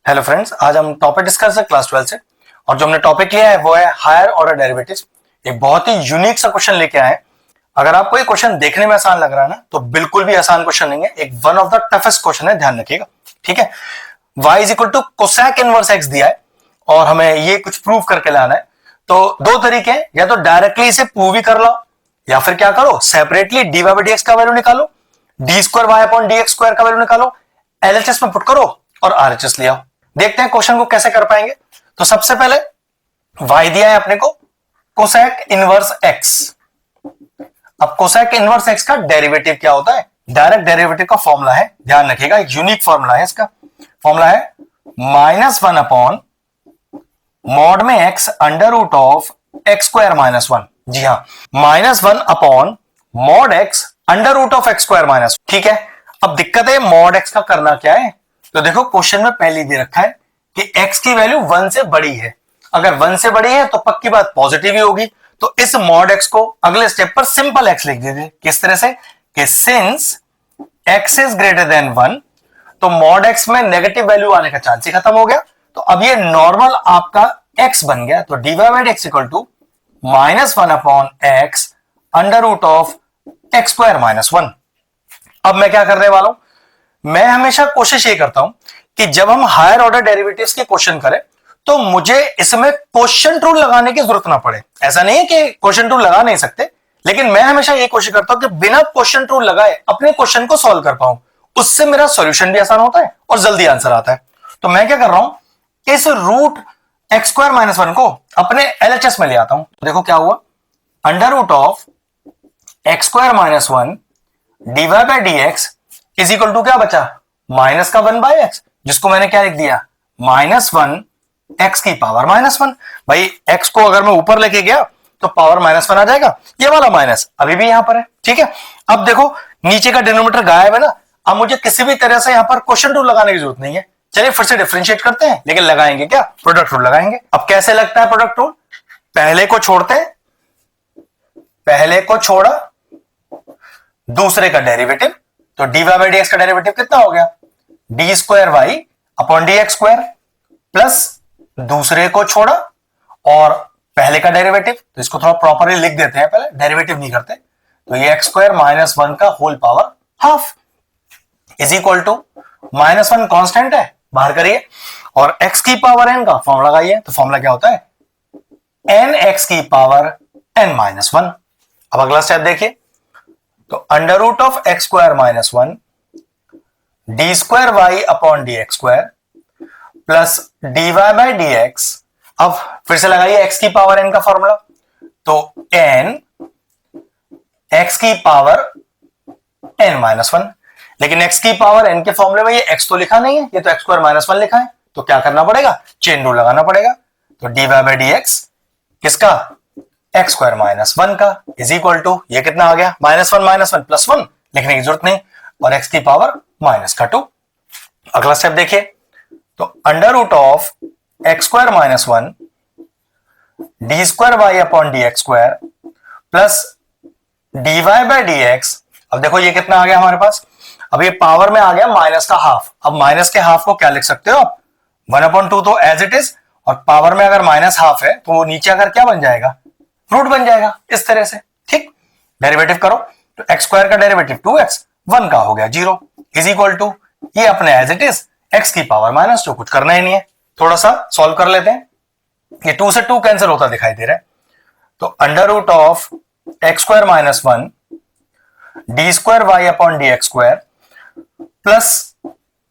Hello friends, आज हम topic discuss है क्लास 12 से। और जो हमने टॉपिक लिया है वो है हायर ऑर्डर डेरिवेटिव्स। एक बहुत ही यूनिक सा क्वेश्चन लेके आए हैं। अगर आपको ये क्वेश्चन देखने में आसान लग रहा है ना, तो बिल्कुल भी आसान क्वेश्चन नहीं है। एक one of the toughest question है, ध्यान रखिएगा। ठीक है, y is equal to cosec inverse x दिया है और हमें ये कुछ प्रूव करके लाना है। तो दो तरीके हैं, या तो डायरेक्टली इसे प्रूव ही कर लो, या फिर क्या करो, सेपरेटली dy बाई dx का वैल्यू निकालो, d square y upon dx square का वैल्यू निकालो, एलएचएस में पुट करो और आरएचएस ले आओ। देखते हैं क्वेश्चन को कैसे कर पाएंगे। तो सबसे पहले y दिया है अपने को कोसेक इनवर्स x। अब कोसेक इनवर्स x का डेरिवेटिव क्या होता है? डायरेक्ट डेरिवेटिव का फॉर्मूला है, ध्यान रखिएगा, एक यूनिक फॉर्मूला है। इसका फॉर्मूला है -1 अपॉन मॉड में x under root of x square -1। जी हाँ, -1 upon mod x under root of x square -1। ठीक है, अब दिक्कत है मॉड x का करना क्या है। तो देखो क्वेश्चन में पहले दे रखा है कि x की वैल्यू 1 से बड़ी है। अगर 1 से बड़ी है तो पक्की बात पॉजिटिव ही होगी। तो इस मॉड x को अगले स्टेप पर सिंपल x लिख दीजिए। किस तरह से कि since x is greater than 1, तो मॉड x में नेगेटिव वैल्यू आने का चांस ही खत्म हो गया। तो अब ये नॉर्मल आपका x बन गया। तो dy by dx equal to -1 upon x under root of x square -1। अब मैं क्या करने वाला हूं, मैं हमेशा कोशिश ये करता हूं कि जब हम हायर ऑर्डर डेरिवेटिव्स के क्वेश्चन करें तो मुझे इसमें क्वेश्चन रूल लगाने की जरूरत ना पड़े। ऐसा नहीं है कि क्वेश्चन रूल लगा नहीं सकते, लेकिन मैं हमेशा ये कोशिश करता हूं कि बिना क्वेश्चन रूल लगाए अपने क्वेश्चन को सॉल्व कर पाऊं। उससे मेरा सॉल्यूशन भी आसान होता है और जल्दी आंसर आता है। तो मैं क्या कर रहा हूं, इस रूट एक्स स्क्वायर -1 को अपने एलएचएस में ले आता हूं। तो देखो क्या हुआ, under root of x square -1 dy by dx is equal to क्या बचा, माइनस का 1 बाई एक्स, जिसको मैंने क्या लिख दिया, -1 x की पावर -1। भाई x को अगर मैं ऊपर लेके गया तो पावर -1 आ जाएगा, ये वाला माइनस अभी भी यहां पर है। ठीक है, अब देखो नीचे का डिनोमिनेटर गायब है ना। अब मुझे किसी भी तरह से यहां पर क्वेश्चन रूल लगाने की जरूरत नहीं है। चलिए फिर से डिफरेंशिएट करते हैं, लेकिन लगाएंगे क्या, प्रोडक्ट रूल लगाएंगे। अब कैसे लगता है प्रोडक्ट रूल, पहले को छोड़ते हैं, पहले को छोड़ा, दूसरे का डेरिवेटिव। तो डी वाई बाई dx का डेरिवेटिव कितना हो गया, d square y upon d x square, plus दूसरे को छोड़ा और पहले का डेरिवेटिव। तो इसको थोड़ा प्रॉपरली लिख देते हैं, पहले डेरिवेटिव नहीं करते। तो ये एक्स स्क्वायर -1 का whole power half is equal to -1 constant है, बाहर करिए, और x की पावर n का फॉर्मूला लगाइए। तो फॉर्मूला क्या होता है, n x की पावर n-1। अब अगला स्टेप देखिए, तो under root of x square -1 d square y upon d x square plus d y by d x. अब फिर से लगाइए x की पावर n का फॉर्मूला। तो n x की पावर n-1, लेकिन x की पावर n के फॉर्मूले में ये x तो लिखा नहीं है, ये तो x स्क्वायर -1 लिखा है। तो क्या करना पड़ेगा, चेन रूल लगाना पड़ेगा। तो d y by d x किसका, एक्स स्क्वायर -1 का इज इक्वल टू, ये कितना आ गया, -1 प्लस 1, लिखने की जरूरत नहीं, और x की पावर -2। अगला स्टेप देखिए, तो under root of x square -1 d square y upon d x square plus d y by d x. अब देखो ये कितना आ गया हमारे पास, अब ये पावर में आ गया माइनस का हाफ। अब माइनस के हाफ को क्या लिख सकते हो आप, 1/2 तो एज इट इज, और पावर में अगर -1/2 है तो वो नीचे अगर क्या बन जाएगा, रूट बन जाएगा, इस तरह से। ठीक, डेरिवेटिव करो, तो एक्स स्क्वायर का डेरिवेटिव 2x, 1 का हो गया 0 इज इक्वल टू, ये अपने एज इट इज x की पावर -2, कुछ करना ही नहीं है। थोड़ा सा सॉल्व कर लेते हैं, ये 2 से 2 कैंसिल होता दिखाई दे रहा है। तो under root of x square -1 d square y upon d x square plus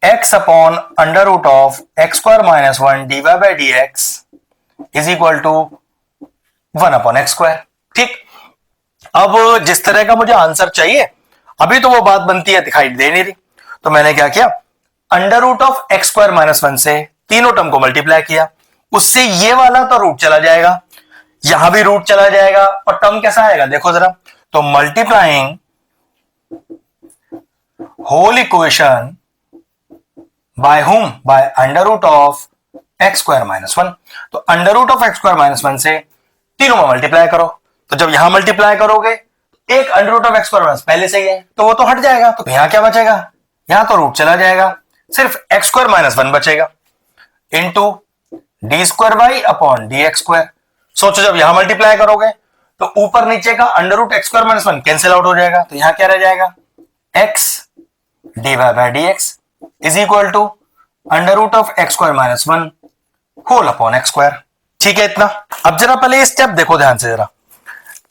x upon under root of x square -1 d y by d x is equal to 1 अपॉन एक्स स्क्वायर। ठीक, अब जिस तरह का मुझे आंसर चाहिए, अभी तो वो बात बनती है, दिखाई दे नहीं रही। तो मैंने क्या किया, under root of x square -1 से तीनों टर्म को मल्टीप्लाई किया, उससे ये वाला तो रूट चला जाएगा, यहां भी रूट चला जाएगा, और टर्म कैसा आएगा देखो जरा। तो multiplying whole equation by hmm, by under root of x square -1। तो under root of x square -1 से तीनों में मल्टीप्लाई करो। तो जब यहां मल्टीप्लाई करोगे, एक under root of x square पहले से ही है तो वो तो हट जाएगा। तो यहां क्या बचेगा, यहां तो रूट चला जाएगा, सिर्फ एक्स स्क्वायर -1 बचेगा। Into d square y upon d x square. सोचो जब यहां मल्टीप्लाई करोगे तो ऊपर नीचे का under root x square minus one cancel out हो जाएगा, तो यहां क्या रह जाएगा, x d y by d x is equal to under root of x square minus one whole upon x square. ठीक है इतना। अब जरा पहले ये स्टेप देखो ध्यान से जरा,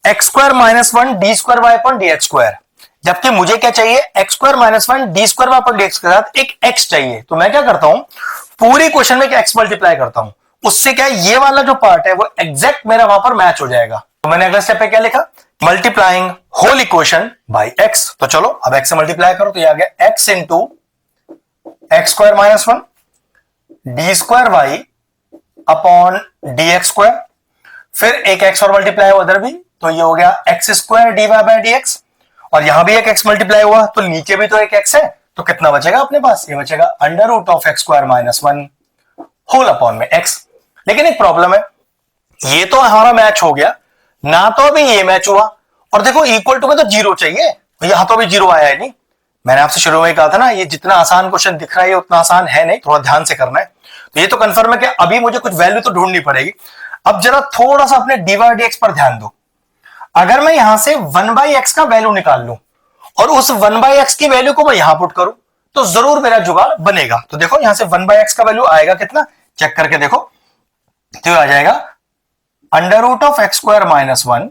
x square minus one d square y upon d x square, जबकि मुझे क्या चाहिए, x square minus one d square y upon d x के साथ एक एक्स चाहिए। तो मैं क्या करता हूं, पूरी क्वेश्चन में एक एक्स मल्टीप्लाई करता हूं, उससे क्या है ये वाला जो पार्ट है वो एग्जैक्ट मेरा वहां पर मैच हो जाएगा। तो मैंने अगले स्टेप पे क्या लिखा, multiplying whole equation by x. तो चलो अब एक्स से मल्टीप्लाई करो, तो ये आ गया x into x square minus one d square y upon d x square, फिर एक एक्स और मल्टीप्लाई हुआ उधर भी, तो ये हो गया x square d y by d x, और यहां भी एक एक्स मल्टीप्लाई हुआ तो नीचे भी तो एक एक्स है, तो कितना बचेगा अपने पास, ये बचेगा under root of x square minus one whole upon में एक्स। लेकिन एक प्रॉब्लम है, ये तो हमारा मैच हो गया ना, तो अभी ये मैच हुआ, और देखो इक्वल टू में तो जीरो चाहिए, यहां तो अभी जीरो आया है नहीं। मैंने आपसे शुरू में कहा था ना, ये जितना आसान क्वेश्चन दिख रहा है उतना आसान है नहीं, थोड़ा ध्यान से करना है। तो ये तो कंफर्म है कि अभी मुझे कुछ वैल्यू तो ढूंढनी पड़ेगी। अब जरा थोड़ा सा अपने डी वाई डी एक्स पर ध्यान दो। अगर मैं यहां से वन बाई एक्स का वैल्यू निकाल लूं और उस वन बाई एक्स की वैल्यू को मैं यहां पुट करूं, तो जरूर मेरा जुगाड़ बनेगा। तो देखो यहां से वन बाई एक्स का वैल्यू आएगा कितना, चेक करके देखो, तो आ जाएगा under root of x square minus one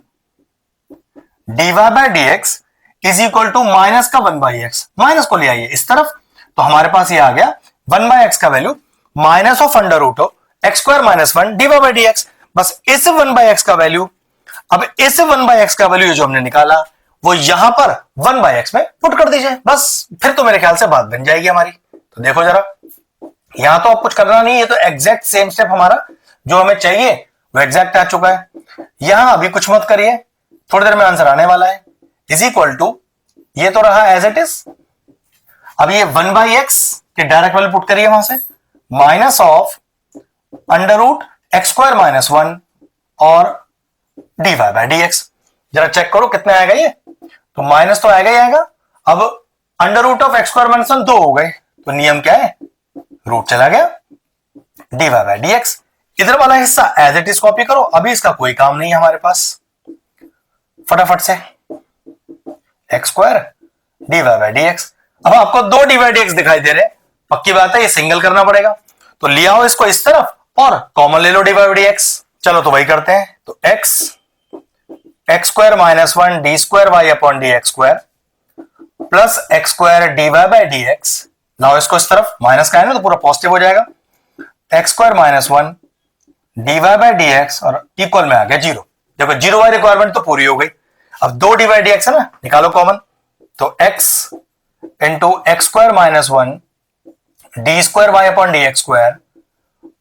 d y by d x is equal to minus का वन बाई एक्स, माइनस को ले आइए इस तरफ, तो हमारे पास ये आ गया वन बाई एक्स का value minus of under root of x square minus one d y by d x. बस इस वन बाई एक्स का वैल्यू, अब इस वन बाई एक्स का वैल्यू जो हमने निकाला वो यहां पर वन बाई एक्स में पुट कर दीजिए, बस फिर तो मेरे ख्याल से बात बन जाएगी हमारी। तो देखो जरा, यहां तो अब कुछ करना नहीं, ये तो एग्जैक्ट सेम स्टेप हमारा जो हमें चाहिए वो एग्जैक्ट आ चुका है। यहां अभी कुछ मत करिए, थोड़ी देर में आंसर आने वाला है, इज इक्वल टू ये तो रहा एज इट इज। अब ये वन बाई एक्स के डायरेक्ट वैल्यू पुट करिए वहां से, minus of under root x square minus one और d y by d x. जरा चेक करो कितना आएगा ये, तो माइनस तो आएगा ही आएगा। अब under root of x square minus one दो हो गए, तो नियम क्या है, रूट चला गया, d y by d x. इधर वाला हिस्सा एज इट इज कॉपी करो, अभी इसका कोई काम नहीं है हमारे पास, फटाफट से x square d y by d x. अब आपको दो डी वाई डी एक्स दिखाई दे रहे, पक्की बात है ये सिंगल करना पड़ेगा, तो लिया हो इसको इस तरफ और कॉमन ले लो d y by d x. चलो तो वही करते हैं, तो x x square minus one d square y upon d x square plus x square d y by d x. Now इसको इस तरफ माइनस का है ना, तो पूरा पॉजिटिव हो जाएगा, x square minus one d y by d x और इक्वल में आ गया जीरो। देखो जीरो वाई रिक्वायरमेंट तो पूरी हो गई। अब दो डी वाई डी एक्स है ना, निकालो कॉमन, तो x into x square minus one d square y upon d x square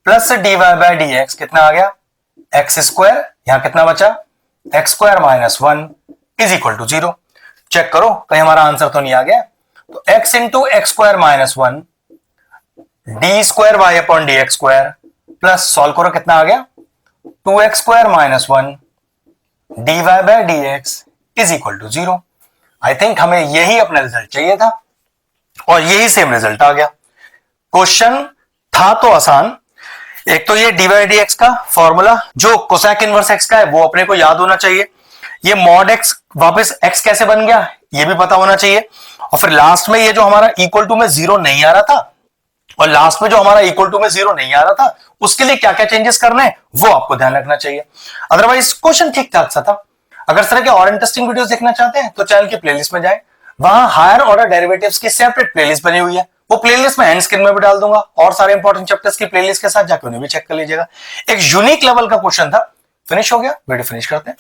plus d y by d x, कितना आ गया एक्स स्क्वायर, यहां कितना बचा x square minus one is equal to zero. Check करो कहीं हमारा आंसर तो नहीं आ गया, तो x into x square minus one d square y upon d x square plus solve करो कितना आ गया two x square minus one d y by d x is equal to zero. I think हमें यही अपना result चाहिए था और यही सेम रिजल्ट आ गया। क्वेश्चन था तो आसान, एक तो ये डी वाई डी एक्स का फॉर्मूला जो कोसेक इनवर्स एक्स का है वो अपने को याद होना चाहिए, ये मॉड एक्स वापस एक्स कैसे बन गया ये भी पता होना चाहिए, और फिर लास्ट में ये जो हमारा इक्वल टू में जीरो नहीं आ रहा था और लास्ट में जो हमारा इक्वल टू में जीरो नहीं आ रहा था उसके लिए क्या क्या चेंजेस करने हैं वो आपको ध्यान रखना चाहिए। अदरवाइज क्वेश्चन ठीक ठाक सा था। अगर इस तरह के और इंटरेस्टिंग वीडियोस देखना चाहते हैं तो चैनल की प्लेलिस्ट में जाएं, वहां हायर ऑर्डर डेरिवेटिव्स की सेपरेट प्लेलिस्ट बनी हुई है, वो प्लेलिस्ट में एंड स्क्रीन में भी डाल दूंगा और सारे इंपॉर्टेंट चैप्टर्स की प्लेलिस्ट के साथ जाकर उन्हें भी चेक कर लीजिएगा। एक यूनिक लेवल का क्वेश्चन था, फिनिश हो गया, वीडियो फिनिश करते हैं।